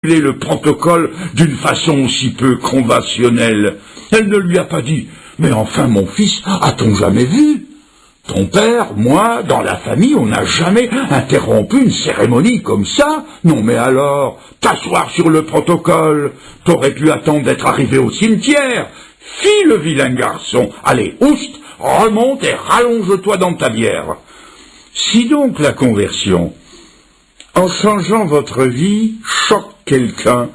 le protocole d'une façon aussi peu conventionnelle. Elle ne lui a pas dit « Mais enfin, mon fils, a-t-on jamais vu ? Ton père, moi, dans la famille, on n'a jamais interrompu une cérémonie comme ça. Non, mais alors, t'asseoir sur le protocole, t'aurais pu attendre d'être arrivé au cimetière. Fis le vilain garçon, allez, oust, remonte et rallonge-toi dans ta bière. » Si donc la conversion, en changeant votre vie, choque quelqu'un,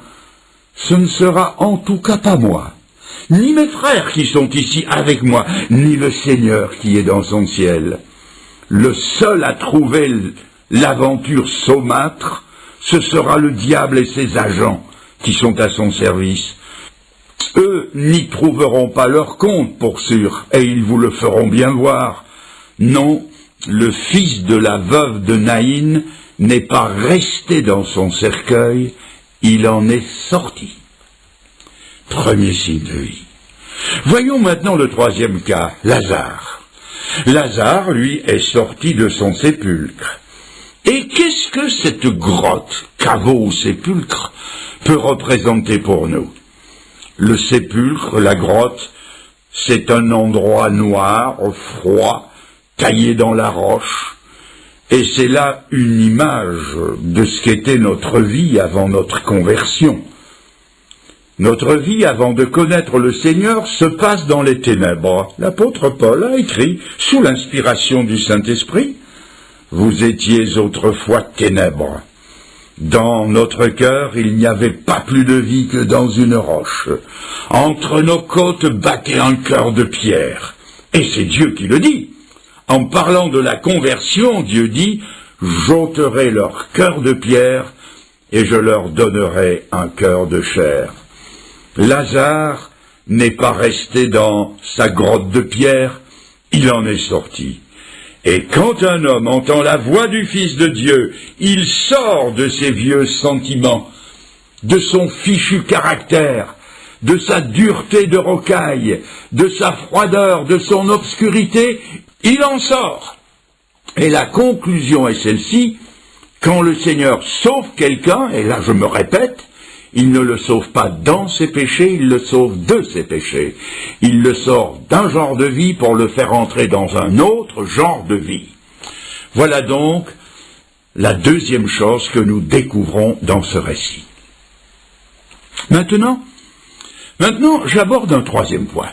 ce ne sera en tout cas pas moi, ni mes frères qui sont ici avec moi, ni le Seigneur qui est dans son ciel. Le seul à trouver l'aventure saumâtre, ce sera le diable et ses agents qui sont à son service. Eux n'y trouveront pas leur compte, pour sûr, et ils vous le feront bien voir. Non, le fils de la veuve de Naïn n'est pas resté dans son cercueil, il en est sorti. Premier signe de vie. Voyons maintenant le troisième cas, Lazare. Lazare, lui, est sorti de son sépulcre. Et qu'est-ce que cette grotte, caveau ou sépulcre, peut représenter pour nous? Le sépulcre, la grotte, c'est un endroit noir, froid, taillé dans la roche, et c'est là une image de ce qu'était notre vie avant notre conversion. Notre vie avant de connaître le Seigneur se passe dans les ténèbres. L'apôtre Paul a écrit, sous l'inspiration du Saint-Esprit, « Vous étiez autrefois ténèbres. Dans notre cœur, il n'y avait pas plus de vie que dans une roche. Entre nos côtes battait un cœur de pierre. » Et c'est Dieu qui le dit. En parlant de la conversion, Dieu dit « J'ôterai leur cœur de pierre et je leur donnerai un cœur de chair. » Lazare n'est pas resté dans sa grotte de pierre, il en est sorti. Et quand un homme entend la voix du Fils de Dieu, il sort de ses vieux sentiments, de son fichu caractère, de sa dureté de rocaille, de sa froideur, de son obscurité, il en sort. Et la conclusion est celle-ci, quand le Seigneur sauve quelqu'un, et là je me répète, il ne le sauve pas dans ses péchés, il le sauve de ses péchés. Il le sort d'un genre de vie pour le faire entrer dans un autre genre de vie. Voilà donc la deuxième chose que nous découvrons dans ce récit. Maintenant, j'aborde un troisième point.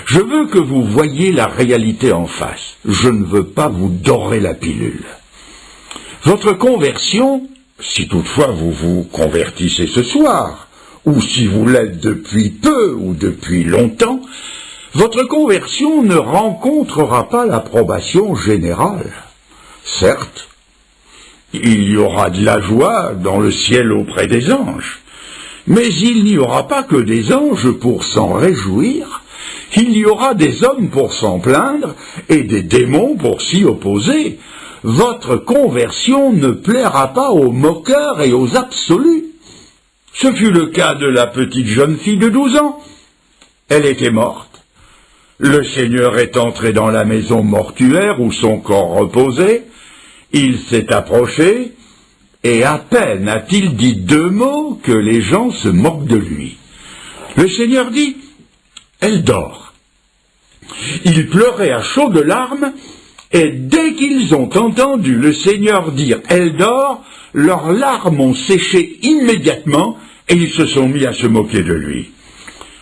Je veux que vous voyiez la réalité en face. Je ne veux pas vous dorer la pilule. Votre conversion, si toutefois vous vous convertissez ce soir, ou si vous l'êtes depuis peu ou depuis longtemps, votre conversion ne rencontrera pas l'approbation générale. Certes, il y aura de la joie dans le ciel auprès des anges, mais il n'y aura pas que des anges pour s'en réjouir, il y aura des hommes pour s'en plaindre et des démons pour s'y opposer. Votre conversion ne plaira pas aux moqueurs et aux absolus. Ce fut le cas de la petite jeune fille de 12 ans. Elle était morte. Le Seigneur est entré dans la maison mortuaire où son corps reposait. Il s'est approché, et à peine a-t-il dit 2 mots que les gens se moquent de lui. Le Seigneur dit « Elle dort ». Il pleurait à chaudes larmes, et dès qu'ils ont entendu le Seigneur dire « Elle dort », leurs larmes ont séché immédiatement et ils se sont mis à se moquer de lui.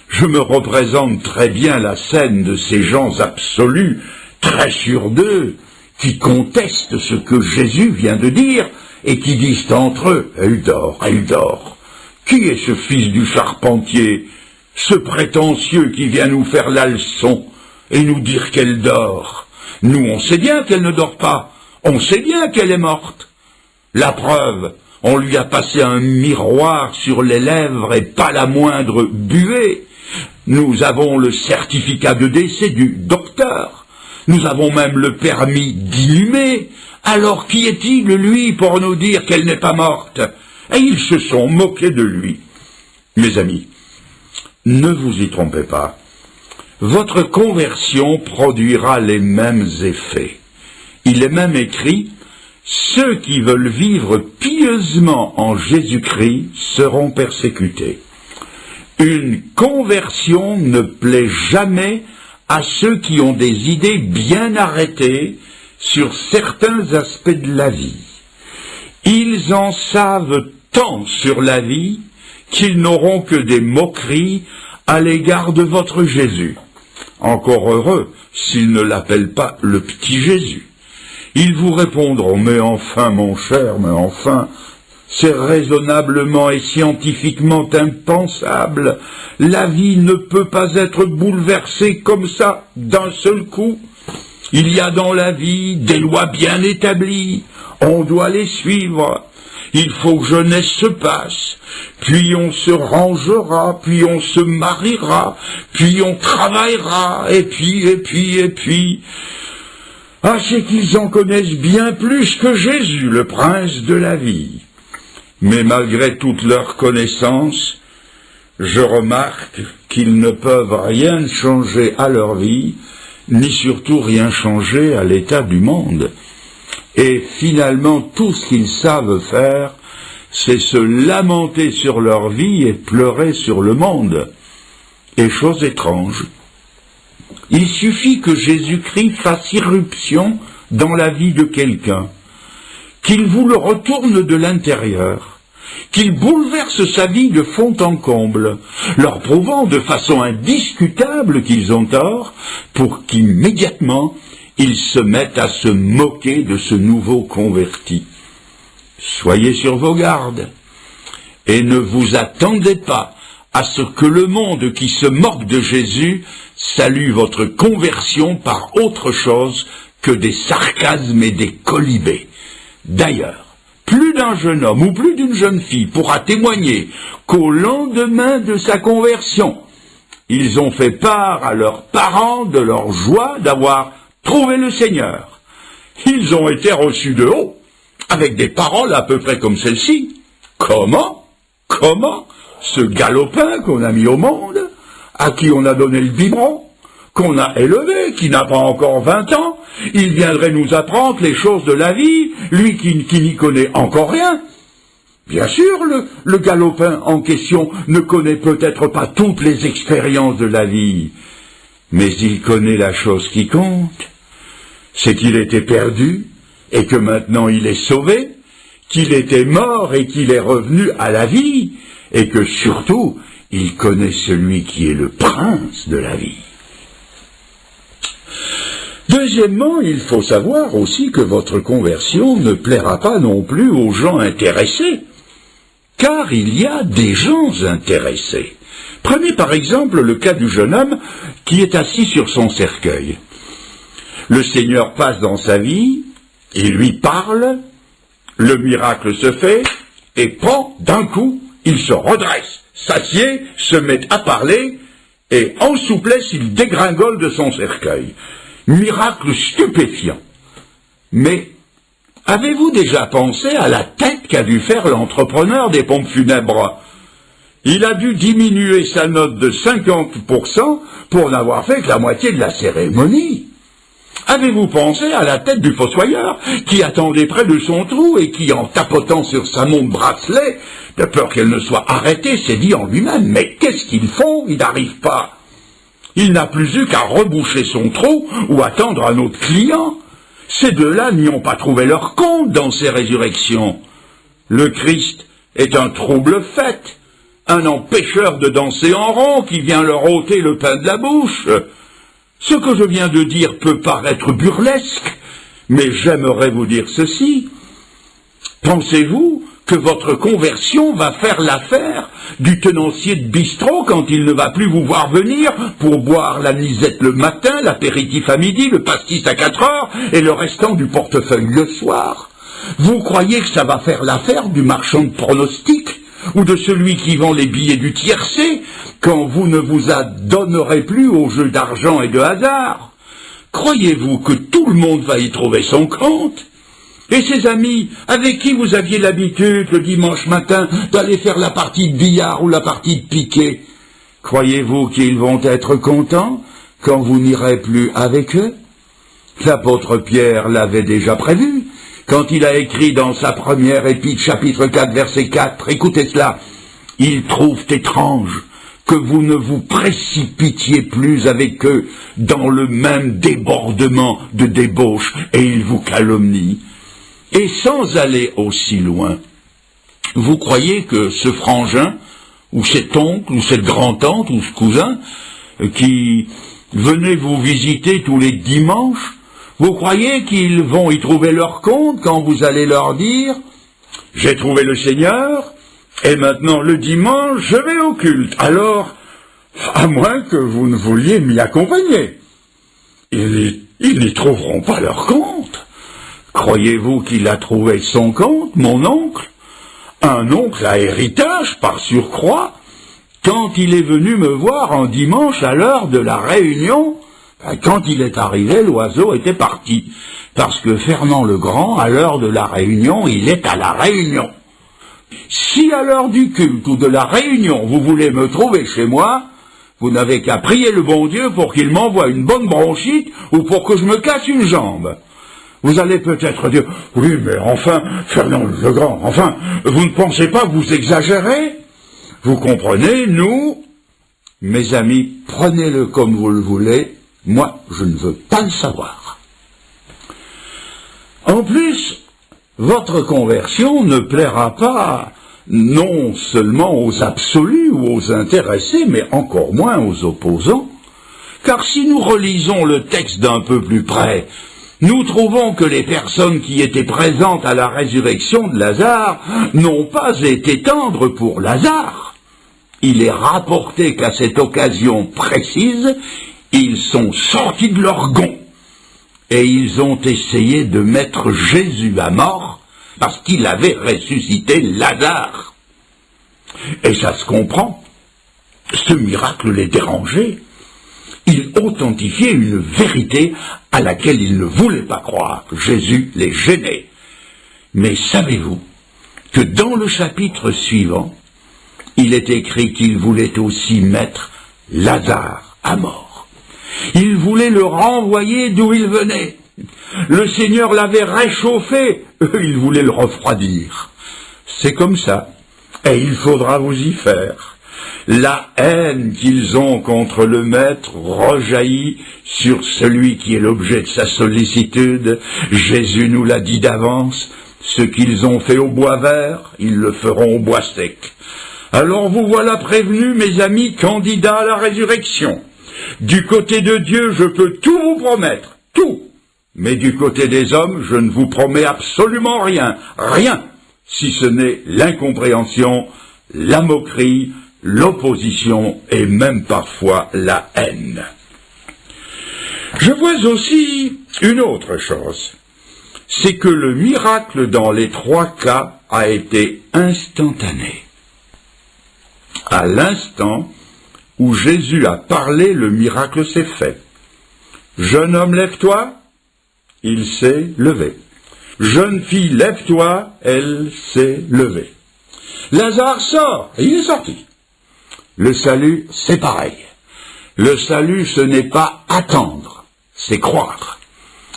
Je me représente très bien la scène de ces gens absolus, très sûrs d'eux, qui contestent ce que Jésus vient de dire et qui disent entre eux « Elle dort, elle dort ». Qui est ce fils du charpentier, ce prétentieux qui vient nous faire la leçon et nous dire qu'elle dort ? Nous, on sait bien qu'elle ne dort pas. On sait bien qu'elle est morte. La preuve, on lui a passé un miroir sur les lèvres et pas la moindre buée. Nous avons le certificat de décès du docteur. Nous avons même le permis d'inhumer. Alors qui est-il, lui, pour nous dire qu'elle n'est pas morte? Et ils se sont moqués de lui. Mes amis, ne vous y trompez pas. Votre conversion produira les mêmes effets. Il est même écrit ceux qui veulent vivre pieusement en Jésus-Christ seront persécutés. Une conversion ne plaît jamais à ceux qui ont des idées bien arrêtées sur certains aspects de la vie. Ils en savent tant sur la vie qu'ils n'auront que des moqueries à l'égard de votre Jésus. Encore heureux s'ils ne l'appellent pas le petit Jésus. Ils vous répondront, mais enfin mon cher, mais enfin, c'est raisonnablement et scientifiquement impensable. La vie ne peut pas être bouleversée comme ça, d'un seul coup. Il y a dans la vie des lois bien établies, on doit les suivre. Il faut que jeunesse se passe, puis on se rangera, puis on se mariera, puis on travaillera, et puis. Ah, c'est qu'ils en connaissent bien plus que Jésus, le prince de la vie. Mais malgré toute leur connaissance, je remarque qu'ils ne peuvent rien changer à leur vie, ni surtout rien changer à l'état du monde. Et finalement, tout ce qu'ils savent faire, c'est se lamenter sur leur vie et pleurer sur le monde. Et chose étrange, il suffit que Jésus-Christ fasse irruption dans la vie de quelqu'un, qu'il vous le retourne de l'intérieur, qu'il bouleverse sa vie de fond en comble, leur prouvant de façon indiscutable qu'ils ont tort, pour qu'immédiatement ils se mettent à se moquer de ce nouveau converti. Soyez sur vos gardes, et ne vous attendez pas à ce que le monde qui se moque de Jésus salue votre conversion par autre chose que des sarcasmes et des colibés. D'ailleurs, plus d'un jeune homme ou plus d'une jeune fille pourra témoigner qu'au lendemain de sa conversion, ils ont fait part à leurs parents de leur joie d'avoir trouvé le Seigneur. Ils ont été reçus de haut, avec des paroles à peu près comme celle-ci. Comment ce galopin qu'on a mis au monde, à qui on a donné le biberon, qu'on a élevé, qui n'a pas encore 20 ans, il viendrait nous apprendre les choses de la vie, lui qui n'y connaît encore rien. Bien sûr, le galopin en question ne connaît peut-être pas toutes les expériences de la vie, mais il connaît la chose qui compte, c'est qu'il était perdu, et que maintenant il est sauvé, qu'il était mort et qu'il est revenu à la vie, et que surtout, il connaît celui qui est le prince de la vie. Deuxièmement, il faut savoir aussi que votre conversion ne plaira pas non plus aux gens intéressés, car il y a des gens intéressés. Prenez par exemple le cas du jeune homme qui est assis sur son cercueil. Le Seigneur passe dans sa vie, il lui parle, le miracle se fait, et d'un coup, il se redresse, s'assied, se met à parler, et en souplesse, il dégringole de son cercueil. Miracle stupéfiant. Mais avez-vous déjà pensé à la tête qu'a dû faire l'entrepreneur des pompes funèbres? Il a dû diminuer sa note de 50% pour n'avoir fait que la moitié de la cérémonie. Avez-vous pensé à la tête du fossoyeur qui attendait près de son trou et qui, en tapotant sur sa montre bracelet, de peur qu'elle ne soit arrêtée, s'est dit en lui-même « Mais qu'est-ce qu'ils font? Ils n'arrivent pas !» Il n'a plus eu qu'à reboucher son trou ou attendre un autre client. Ces deux-là n'y ont pas trouvé leur compte dans ces résurrections. Le Christ est un trouble fait, un empêcheur de danser en rond qui vient leur ôter le pain de la bouche. Ce que je viens de dire peut paraître burlesque, mais j'aimerais vous dire ceci. Pensez-vous que votre conversion va faire l'affaire du tenancier de bistrot quand il ne va plus vous voir venir pour boire la nisette le matin, l'apéritif à midi, le pastis à 4 heures et le restant du portefeuille le soir? Vous croyez que ça va faire l'affaire du marchand de pronostics ou de celui qui vend les billets du tiercé quand vous ne vous adonnerez plus aux jeux d'argent et de hasard? Croyez-vous que tout le monde va y trouver son compte? Et ces amis avec qui vous aviez l'habitude le dimanche matin d'aller faire la partie de billard ou la partie de piquet, croyez-vous qu'ils vont être contents quand vous n'irez plus avec eux? L'apôtre Pierre l'avait déjà prévu. quand il a écrit dans sa première épître, chapitre 4, verset 4, écoutez cela, « Ils trouvent étrange que vous ne vous précipitiez plus avec eux dans le même débordement de débauche, et ils vous calomnient. » Et sans aller aussi loin, vous croyez que ce frangin, ou cet oncle, ou cette grand-tante, ou ce cousin, qui venait vous visiter tous les dimanches, vous croyez qu'ils vont y trouver leur compte quand vous allez leur dire « J'ai trouvé le Seigneur, et maintenant le dimanche, je vais au culte. Alors, à moins que vous ne vouliez m'y accompagner. » Ils n'y trouveront pas leur compte. Croyez-vous qu'il a trouvé son compte, mon oncle? Un oncle à héritage, par surcroît, quand il est venu me voir un dimanche à l'heure de la réunion, quand il est arrivé, l'oiseau était parti, parce que Fernand le Grand, à l'heure de la réunion, il est à la réunion. Si à l'heure du culte ou de la réunion, vous voulez me trouver chez moi, vous n'avez qu'à prier le bon Dieu pour qu'il m'envoie une bonne bronchite ou pour que je me casse une jambe. Vous allez peut-être dire, oui, mais enfin, Fernand le Grand, enfin, vous ne pensez pas que vous exagérez? Vous comprenez, nous, mes amis, prenez-le comme vous le voulez, moi, je ne veux pas le savoir. En plus, votre conversion ne plaira pas non seulement aux absolus ou aux intéressés, mais encore moins aux opposants. Car si nous relisons le texte d'un peu plus près, nous trouvons que les personnes qui étaient présentes à la résurrection de Lazare n'ont pas été tendres pour Lazare. Il est rapporté qu'à cette occasion précise, ils sont sortis de leur gond et ils ont essayé de mettre Jésus à mort parce qu'il avait ressuscité Lazare. Et ça se comprend. Ce miracle les dérangeait. Il authentifiait une vérité à laquelle ils ne voulaient pas croire. Jésus les gênait. Mais savez-vous que dans le chapitre suivant, il est écrit qu'il voulait aussi mettre Lazare à mort. Il voulait le renvoyer d'où il venait. Le Seigneur l'avait réchauffé, eux, ils voulaient le refroidir. C'est comme ça, et il faudra vous y faire. La haine qu'ils ont contre le Maître rejaillit sur celui qui est l'objet de sa sollicitude. Jésus nous l'a dit d'avance, ce qu'ils ont fait au bois vert, ils le feront au bois sec. Alors vous voilà prévenus, mes amis, candidats à la résurrection. Du côté de Dieu, je peux tout vous promettre, tout. Mais du côté des hommes, je ne vous promets absolument rien, rien, si ce n'est l'incompréhension, la moquerie, l'opposition et même parfois la haine. Je vois aussi une autre chose, c'est que le miracle dans les trois cas a été instantané. À l'instant où Jésus a parlé, le miracle s'est fait. Jeune homme, lève-toi. Il s'est levé. Jeune fille, lève-toi. Elle s'est levée. Lazare sort. Et il est sorti. Le salut, c'est pareil. Le salut, ce n'est pas attendre, c'est croire.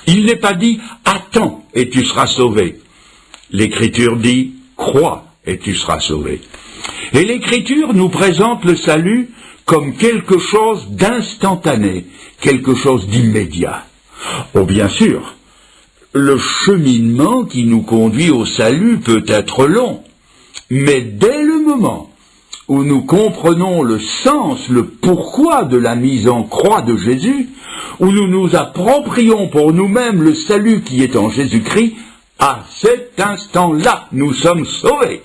Il n'est pas dit « attends et tu seras sauvé ». L'Écriture dit « crois et tu seras sauvé ». Et l'Écriture nous présente le salut comme quelque chose d'instantané, quelque chose d'immédiat. Oh, bien sûr, le cheminement qui nous conduit au salut peut être long, mais dès le moment où nous comprenons le sens, le pourquoi de la mise en croix de Jésus, où nous nous approprions pour nous-mêmes le salut qui est en Jésus-Christ, à cet instant-là, nous sommes sauvés.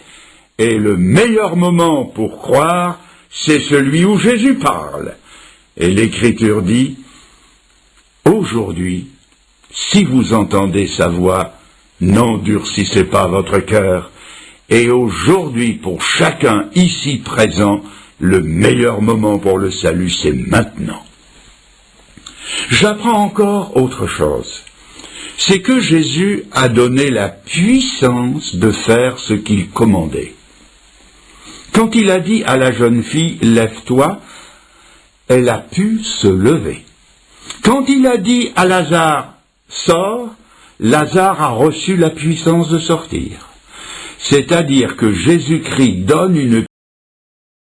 Et le meilleur moment pour croire, c'est celui où Jésus parle. Et l'Écriture dit, « Aujourd'hui, si vous entendez sa voix, n'endurcissez pas votre cœur. » Et aujourd'hui, pour chacun ici présent, le meilleur moment pour le salut, c'est maintenant. J'apprends encore autre chose. C'est que Jésus a donné la puissance de faire ce qu'il commandait. Quand il a dit à la jeune fille « Lève-toi », elle a pu se lever. Quand il a dit à Lazare « Sors », Lazare a reçu la puissance de sortir. C'est-à-dire que Jésus-Christ donne une